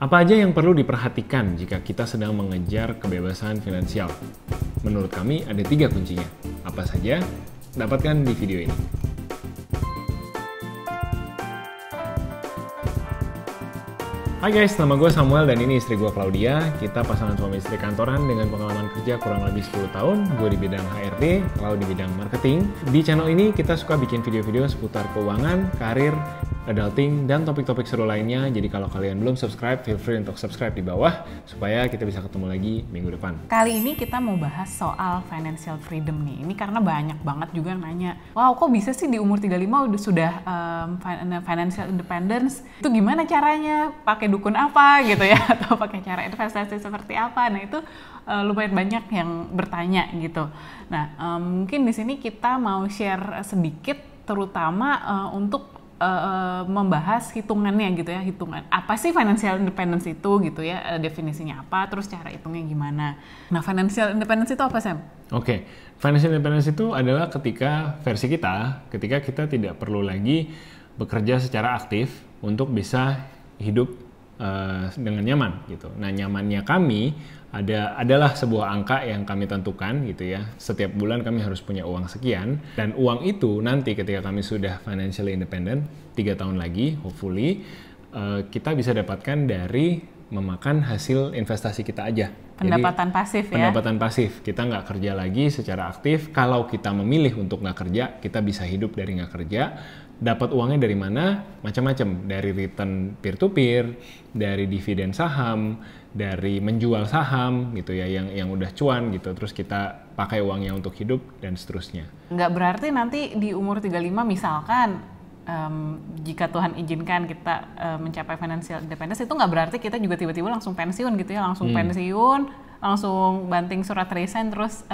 Apa aja yang perlu diperhatikan jika kita sedang mengejar kebebasan finansial? Menurut kami ada 3 kuncinya. Apa saja? Dapatkan di video ini. Hai guys, nama gue Samuel dan ini istri gue Claudia. Kita pasangan suami istri kantoran dengan pengalaman kerja kurang lebih 10 tahun. Gue di bidang HRD, Clau di bidang marketing. Di channel ini kita suka bikin video-video seputar keuangan, karir, adulting, dan topik-topik seru lainnya. Jadi kalau kalian belum subscribe, feel free untuk subscribe di bawah supaya kita bisa ketemu lagi minggu depan. Kali ini kita mau bahas soal financial freedom nih. Ini karena banyak banget juga yang nanya, wow kok bisa sih di umur 35 udah sudah financial independence? Itu gimana caranya? Pakai dukun apa gitu ya? Atau pakai cara investasi seperti apa? Nah itu lumayan banyak yang bertanya gitu. Nah mungkin di sini kita mau share sedikit terutama untuk membahas hitungannya gitu ya, hitungan apa sih financial independence itu gitu ya, definisinya apa, terus cara hitungnya gimana. Nah financial independence itu apa Sam? Oke, financial independence itu adalah ketika versi ketika kita tidak perlu lagi bekerja secara aktif untuk bisa hidup dengan nyaman gitu. Nah nyamannya kami adalah sebuah angka yang kami tentukan gitu ya. Setiap bulan kami harus punya uang sekian dan uang itu nanti ketika kami sudah financially independent 3 tahun lagi hopefully kita bisa dapatkan dari memakan hasil investasi kita aja. Pendapatan pasif ya? Pendapatan pasif. Kita nggak kerja lagi secara aktif. Kalau kita memilih untuk nggak kerja, kita bisa hidup dari nggak kerja. Dapat uangnya dari mana? Macam-macam. Dari return peer-to-peer, dari dividen saham, dari menjual saham gitu ya, yang udah cuan gitu. Terus kita pakai uangnya untuk hidup dan seterusnya. Nggak berarti nanti di umur 35 misalkan jika Tuhan izinkan kita mencapai financial independence itu nggak berarti kita juga tiba-tiba langsung pensiun gitu ya, langsung pensiun, langsung banting surat resign terus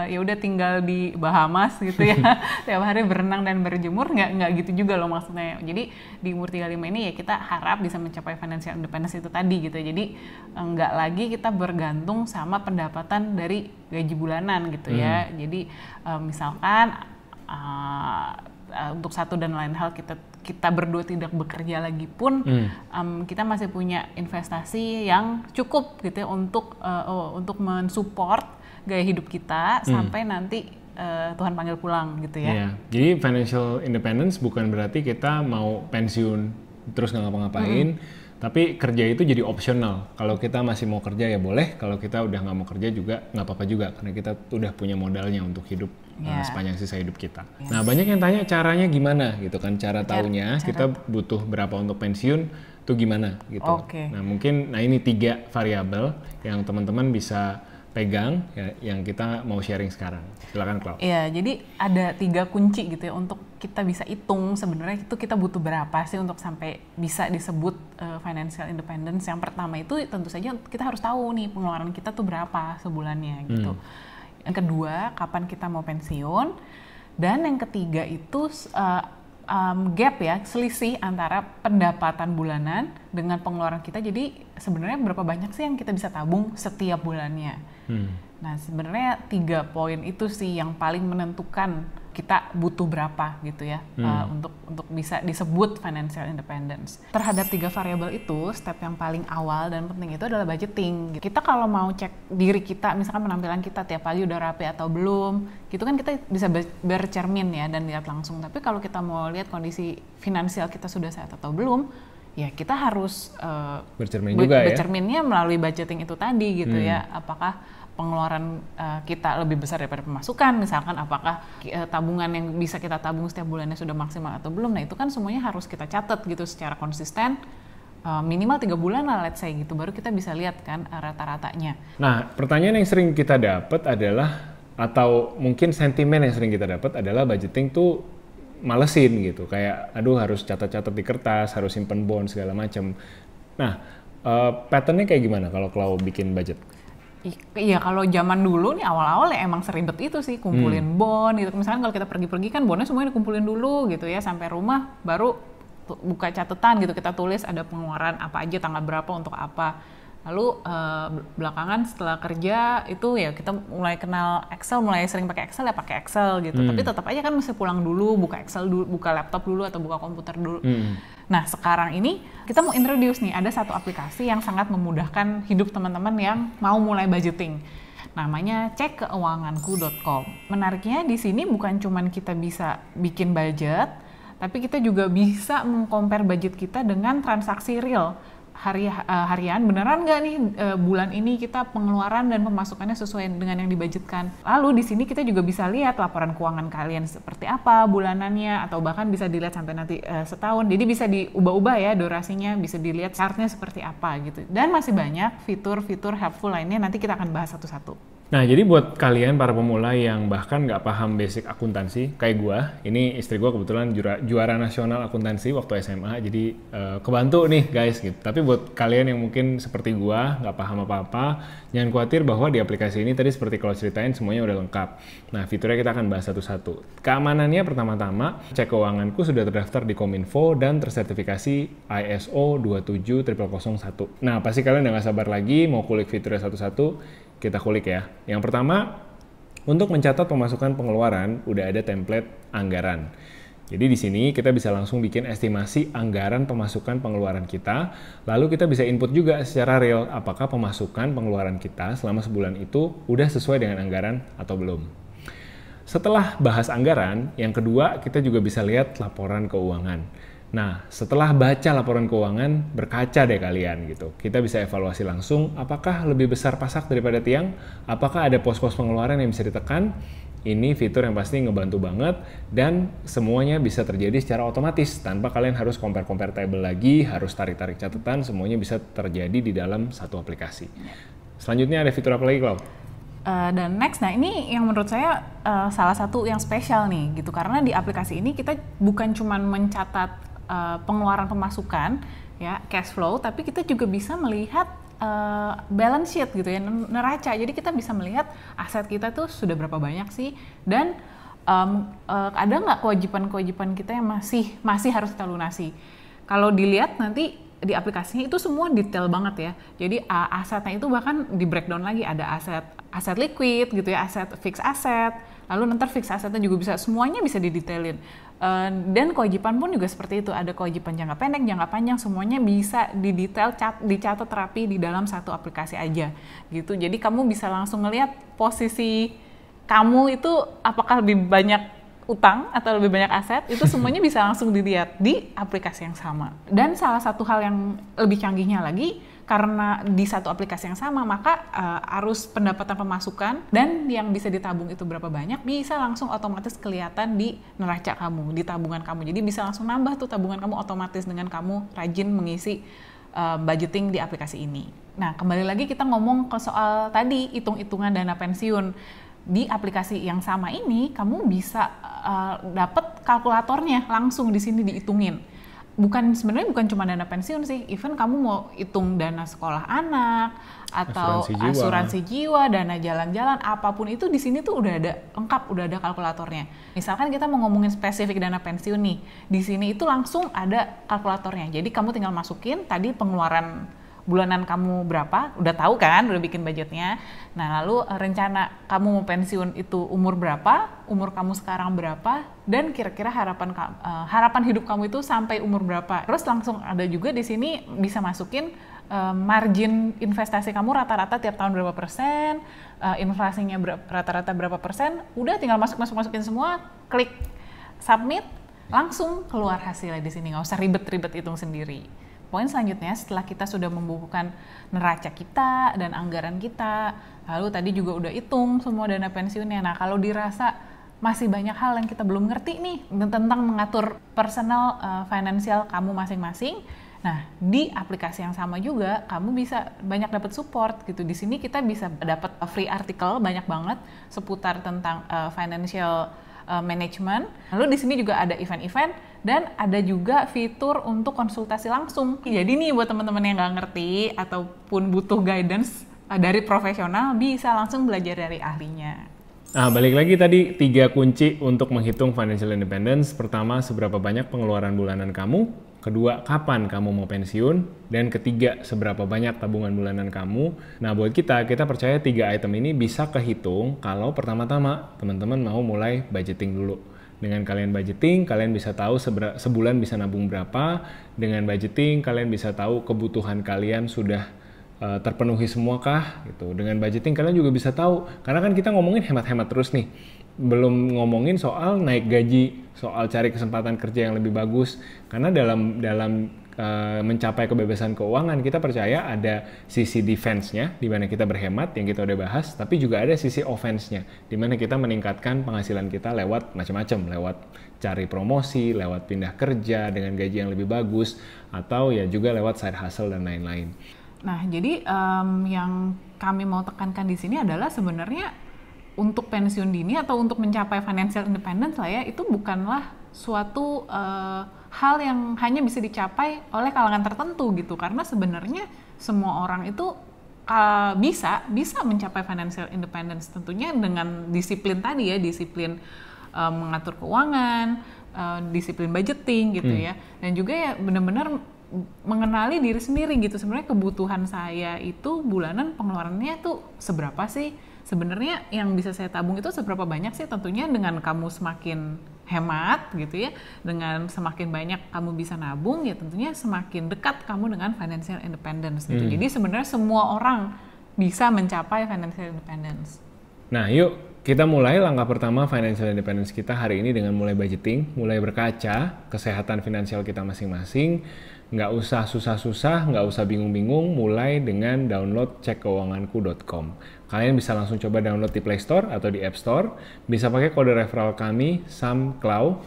ya udah tinggal di Bahamas gitu ya, tiap hari berenang dan berjemur, nggak gitu juga loh maksudnya. Jadi di umur 35 ini ya kita harap bisa mencapai financial independence itu tadi gitu. Jadi nggak lagi kita bergantung sama pendapatan dari gaji bulanan gitu ya. Jadi misalkan untuk satu dan lain hal kita berdua tidak bekerja lagi pun kita masih punya investasi yang cukup gitu ya untuk mensupport gaya hidup kita sampai nanti Tuhan panggil pulang gitu ya. Yeah. Jadi financial independence bukan berarti kita mau pensiun terus nggak ngapa-ngapain, tapi kerja itu jadi opsional. Kalau kita masih mau kerja ya boleh, kalau kita udah nggak mau kerja juga nggak apa-apa juga karena kita udah punya modalnya untuk hidup sepanjang sisa hidup kita. Nah banyak yang tanya caranya gimana gitu kan, cara taunya kita butuh berapa untuk pensiun tuh gimana gitu. Nah mungkin ini 3 variabel yang teman-teman bisa pegang ya, yang kita mau sharing sekarang. Silakan Clau. Iya, jadi ada 3 kunci gitu ya untuk kita bisa hitung sebenarnya itu kita butuh berapa sih untuk sampai bisa disebut financial independence. Yang pertama itu tentu saja kita harus tahu nih pengeluaran kita tuh berapa sebulannya gitu. Yang kedua, kapan kita mau pensiun. Dan yang ketiga itu gap ya, selisih antara pendapatan bulanan dengan pengeluaran kita. Jadi sebenarnya berapa banyak sih yang kita bisa tabung setiap bulannya. Nah sebenarnya 3 poin itu sih yang paling menentukan kita butuh berapa gitu ya untuk bisa disebut financial independence. Terhadap 3 variabel itu, step yang paling awal dan penting itu adalah budgeting. Kita kalau mau cek diri kita, misalkan penampilan kita tiap pagi udah rapi atau belum, gitu kan kita bisa bercermin ya dan lihat langsung. Tapi kalau kita mau lihat kondisi finansial kita sudah sehat atau belum, ya kita harus bercerminnya melalui budgeting itu tadi gitu ya. Apakah pengeluaran kita lebih besar daripada pemasukan, misalkan apakah tabungan yang bisa kita tabung setiap bulannya sudah maksimal atau belum. Nah itu kan semuanya harus kita catat gitu secara konsisten, minimal 3 bulan lah let's say gitu, baru kita bisa lihat kan rata-ratanya. Nah pertanyaan yang sering kita dapat adalah, atau mungkin sentimen yang sering kita dapat adalah budgeting tuh malesin gitu, kayak aduh harus catat-catat di kertas, harus simpen bond segala macam. Nah patternnya kayak gimana kalau bikin budget? Iya kalau zaman dulu nih awal-awal ya emang seribet itu sih, kumpulin bond gitu. Misalkan kalau kita pergi-pergi kan bondnya semuanya dikumpulin dulu gitu ya, sampai rumah baru buka catatan gitu, kita tulis ada pengeluaran apa aja, tanggal berapa untuk apa. Lalu belakangan setelah kerja itu ya kita mulai kenal Excel, mulai sering pakai Excel ya pakai Excel gitu. Tapi tetap aja kan mesti pulang dulu, buka Excel dulu, buka laptop dulu atau buka komputer dulu. Nah sekarang ini kita mau introduce nih, ada satu aplikasi yang sangat memudahkan hidup teman-teman yang mau mulai budgeting. Namanya cekkeuanganku.com. Menariknya di sini bukan cuman kita bisa bikin budget, tapi kita juga bisa meng-compare budget kita dengan transaksi real. Harian beneran nggak nih bulan ini kita pengeluaran dan pemasukannya sesuai dengan yang dibudgetkan. Lalu di sini kita juga bisa lihat laporan keuangan kalian seperti apa bulanannya, atau bahkan bisa dilihat sampai nanti setahun. Jadi bisa diubah-ubah ya durasinya, bisa dilihat chartnya seperti apa gitu. Dan masih banyak fitur-fitur helpful lainnya, nanti kita akan bahas satu-satu. Nah, jadi buat kalian para pemula yang bahkan nggak paham basic akuntansi, kayak gua, ini istri gua kebetulan juara nasional akuntansi waktu SMA, jadi kebantu nih guys gitu. Tapi buat kalian yang mungkin seperti gua, nggak paham apa-apa, jangan khawatir bahwa di aplikasi ini tadi seperti kalau ceritain semuanya udah lengkap. Nah, fiturnya kita akan bahas satu-satu. Keamanannya pertama-tama, Cek Keuanganku sudah terdaftar di Kominfo dan tersertifikasi ISO 27001. Nah, pasti kalian udah nggak sabar lagi mau kulik fiturnya satu-satu. Kita kulik ya. Yang pertama, untuk mencatat pemasukan pengeluaran, udah ada template anggaran. Jadi di sini kita bisa langsung bikin estimasi anggaran pemasukan pengeluaran kita, lalu kita bisa input juga secara real apakah pemasukan pengeluaran kita selama sebulan itu udah sesuai dengan anggaran atau belum. Setelah bahas anggaran, yang kedua kita juga bisa lihat laporan keuangan. Nah, setelah baca laporan keuangan, berkaca deh kalian gitu. Kita bisa evaluasi langsung, apakah lebih besar pasak daripada tiang? Apakah ada pos-pos pengeluaran yang bisa ditekan? Ini fitur yang pasti ngebantu banget dan semuanya bisa terjadi secara otomatis tanpa kalian harus compare table lagi, harus tarik-tarik catatan, semuanya bisa terjadi di dalam satu aplikasi. Selanjutnya ada fitur apa lagi, Clau? Dan next, nah ini yang menurut saya salah satu yang spesial nih gitu, karena di aplikasi ini kita bukan cuma mencatat pengeluaran pemasukan ya cash flow, tapi kita juga bisa melihat balance sheet gitu ya, neraca. Jadi kita bisa melihat aset kita tuh sudah berapa banyak sih, dan ada nggak kewajiban kita yang masih harus kita lunasi. Kalau dilihat nanti di aplikasinya itu semua detail banget ya. Jadi asetnya itu bahkan di breakdown lagi, ada aset liquid gitu ya, aset fixed asset, lalu nanti fixed asetnya juga bisa, semuanya bisa didetailin. Dan kewajiban pun juga seperti itu, ada kewajiban jangka pendek, jangka panjang, semuanya bisa didetail, dicatat rapi di dalam satu aplikasi aja gitu. Jadi kamu bisa langsung ngelihat posisi kamu itu apakah lebih banyak utang atau lebih banyak aset, itu semuanya bisa langsung dilihat di aplikasi yang sama. Dan salah satu hal yang lebih canggihnya lagi, karena di satu aplikasi yang sama, maka arus pendapatan pemasukan dan yang bisa ditabung itu berapa banyak bisa langsung otomatis kelihatan di neraca kamu, di tabungan kamu. Jadi bisa langsung nambah tuh tabungan kamu otomatis dengan kamu rajin mengisi budgeting di aplikasi ini. Nah, kembali lagi kita ngomong ke soal tadi hitung-hitungan dana pensiun. Di aplikasi yang sama ini kamu bisa dapat kalkulatornya langsung di sini dihitungin. Sebenarnya bukan cuma dana pensiun sih, even kamu mau hitung dana sekolah anak atau asuransi jiwa, dana jalan-jalan, apapun itu di sini tuh udah ada lengkap, udah ada kalkulatornya. Misalkan kita mau ngomongin spesifik dana pensiun nih, di sini itu langsung ada kalkulatornya. Jadi kamu tinggal masukin tadi pengeluaran bulanan kamu berapa, udah tahu kan, udah bikin budgetnya. Nah, lalu rencana kamu mau pensiun itu umur berapa, umur kamu sekarang berapa, dan kira-kira harapan hidup kamu itu sampai umur berapa. Terus langsung ada juga di sini bisa masukin margin investasi kamu rata-rata tiap tahun berapa persen, inflasinya rata-rata berapa persen, udah tinggal masukin semua, klik submit, langsung keluar hasilnya di sini, nggak usah ribet-ribet hitung sendiri. Poin selanjutnya, setelah kita sudah membukukan neraca kita dan anggaran kita, lalu tadi juga udah hitung semua dana pensiunnya. Nah, kalau dirasa masih banyak hal yang kita belum ngerti nih tentang mengatur personal financial kamu masing-masing, nah di aplikasi yang sama juga kamu bisa banyak dapat support gitu. Di sini kita bisa dapat free artikel banyak banget seputar tentang financial management. Lalu di sini juga ada event-event dan ada juga fitur untuk konsultasi langsung. Jadi nih buat teman-teman yang nggak ngerti ataupun butuh guidance dari profesional, bisa langsung belajar dari ahlinya. Nah, balik lagi tadi 3 kunci untuk menghitung financial independence. Pertama, seberapa banyak pengeluaran bulanan kamu. kedua kapan kamu mau pensiun, dan ketiga seberapa banyak tabungan bulanan kamu. Nah buat kita percaya 3 item ini bisa kehitung kalau pertama-tama teman-teman mau mulai budgeting dulu. Dengan kalian budgeting, kalian bisa tahu sebulan bisa nabung berapa. Dengan budgeting, kalian bisa tahu kebutuhan kalian sudah terpenuhi semua kah gitu. Dengan budgeting kalian juga bisa tahu, karena kan kita ngomongin hemat-hemat terus nih, belum ngomongin soal naik gaji, soal cari kesempatan kerja yang lebih bagus. Karena dalam mencapai kebebasan keuangan, kita percaya ada sisi defense-nya di mana kita berhemat yang kita udah bahas, tapi juga ada sisi offense-nya di mana kita meningkatkan penghasilan kita lewat macam-macam, lewat cari promosi, lewat pindah kerja dengan gaji yang lebih bagus, atau ya juga lewat side hustle dan lain-lain. Nah, jadi yang kami mau tekankan di sini adalah sebenarnya untuk pensiun dini atau untuk mencapai financial independence lah ya, itu bukanlah suatu hal yang hanya bisa dicapai oleh kalangan tertentu gitu, karena sebenarnya semua orang itu bisa mencapai financial independence, tentunya dengan disiplin tadi ya, disiplin mengatur keuangan, disiplin budgeting gitu ya, dan juga ya benar-benar mengenali diri sendiri gitu, sebenarnya kebutuhan saya itu bulanan pengeluarannya tuh seberapa sih, sebenarnya yang bisa saya tabung itu seberapa banyak sih. Tentunya dengan kamu semakin hemat gitu ya, dengan semakin banyak kamu bisa nabung ya tentunya semakin dekat kamu dengan financial independence gitu. Jadi sebenarnya semua orang bisa mencapai financial independence. Nah yuk kita mulai langkah pertama financial independence kita hari ini dengan mulai budgeting, mulai berkaca kesehatan finansial kita masing-masing. Nggak usah susah-susah, nggak usah bingung-bingung, mulai dengan download cekkeuanganku.com. Kalian bisa langsung coba download di Play Store atau di App Store. Bisa pakai kode referral kami, SAMCLAU,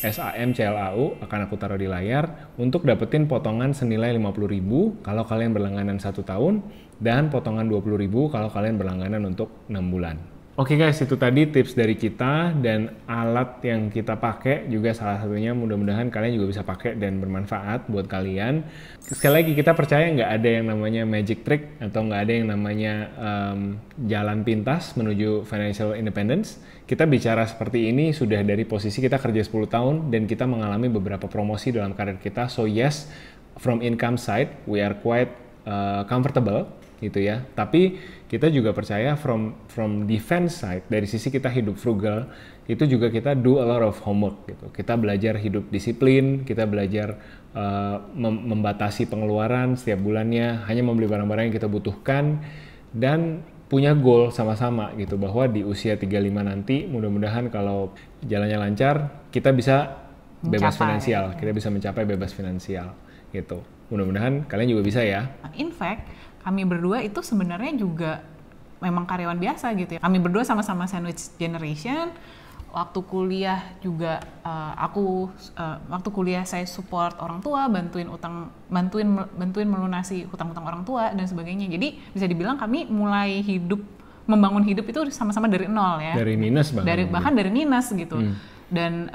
SAMCLAU, akan aku taruh di layar, untuk dapetin potongan senilai 50.000 kalau kalian berlangganan 1 tahun, dan potongan 20.000 kalau kalian berlangganan untuk 6 bulan. Oke guys, itu tadi tips dari kita, dan alat yang kita pakai juga salah satunya, mudah-mudahan kalian juga bisa pakai dan bermanfaat buat kalian. Sekali lagi, kita percaya nggak ada yang namanya magic trick atau nggak ada yang namanya jalan pintas menuju financial independence. Kita bicara seperti ini sudah dari posisi kita kerja 10 tahun dan kita mengalami beberapa promosi dalam karir kita. So yes, from income side, we are quite comfortable gitu ya, tapi kita juga percaya from defense side, dari sisi kita hidup frugal, itu juga kita do a lot of homework gitu. Kita belajar hidup disiplin, kita belajar membatasi pengeluaran setiap bulannya, hanya membeli barang-barang yang kita butuhkan, dan punya goal sama-sama gitu, bahwa di usia 35 nanti mudah-mudahan kalau jalannya lancar, kita bisa bebas finansial, kita bisa mencapai bebas finansial gitu. Mudah-mudahan kalian juga bisa ya. In fact, kami berdua itu sebenarnya juga memang karyawan biasa gitu ya. Kami berdua sama-sama sandwich generation. Waktu kuliah juga waktu kuliah saya support orang tua, bantuin melunasi hutang-hutang orang tua dan sebagainya. Jadi bisa dibilang kami mulai membangun hidup itu sama-sama dari nol ya. Dari minus bahkan dari minus gitu. Dan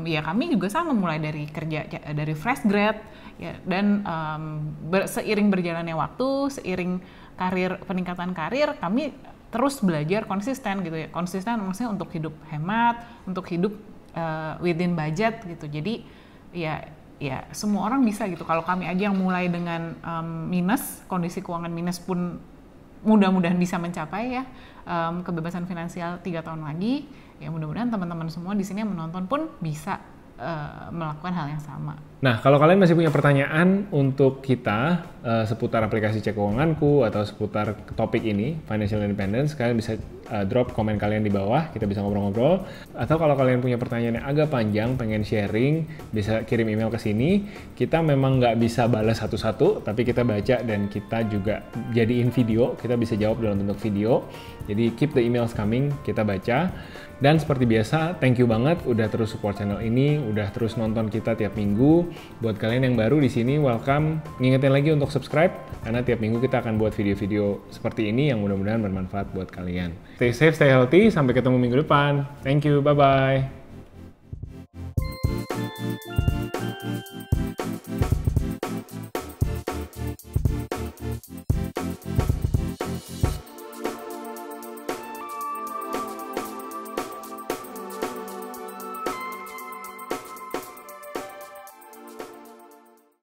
ya kami juga sama mulai dari kerja dari fresh grad ya, dan seiring berjalannya waktu, seiring peningkatan karir, kami terus belajar konsisten gitu ya. Konsisten maksudnya untuk hidup hemat, untuk hidup within budget gitu. Jadi ya semua orang bisa gitu. Kalau kami aja yang mulai dengan minus, kondisi keuangan minus pun mudah-mudahan bisa mencapai ya kebebasan finansial 3 tahun lagi. Ya mudah-mudahan teman-teman semua di sini yang menonton pun bisa melakukan hal yang sama. Nah, kalau kalian masih punya pertanyaan untuk kita seputar aplikasi Cek Keuanganku atau seputar topik ini, financial independence, kalian bisa drop komen kalian di bawah, kita bisa ngobrol-ngobrol. Atau kalau kalian punya pertanyaan yang agak panjang, pengen sharing, bisa kirim email ke sini. Kita memang nggak bisa balas satu-satu, tapi kita baca dan kita juga jadiin video, kita bisa jawab dalam bentuk video. Jadi keep the emails coming, kita baca. Dan seperti biasa, thank you banget udah terus support channel ini, udah terus nonton kita tiap minggu. Buat kalian yang baru di sini, welcome. Ngingetin lagi untuk subscribe, karena tiap minggu kita akan buat video-video seperti ini yang mudah-mudahan bermanfaat buat kalian. Stay safe, stay healthy, sampai ketemu minggu depan. Thank you, bye-bye.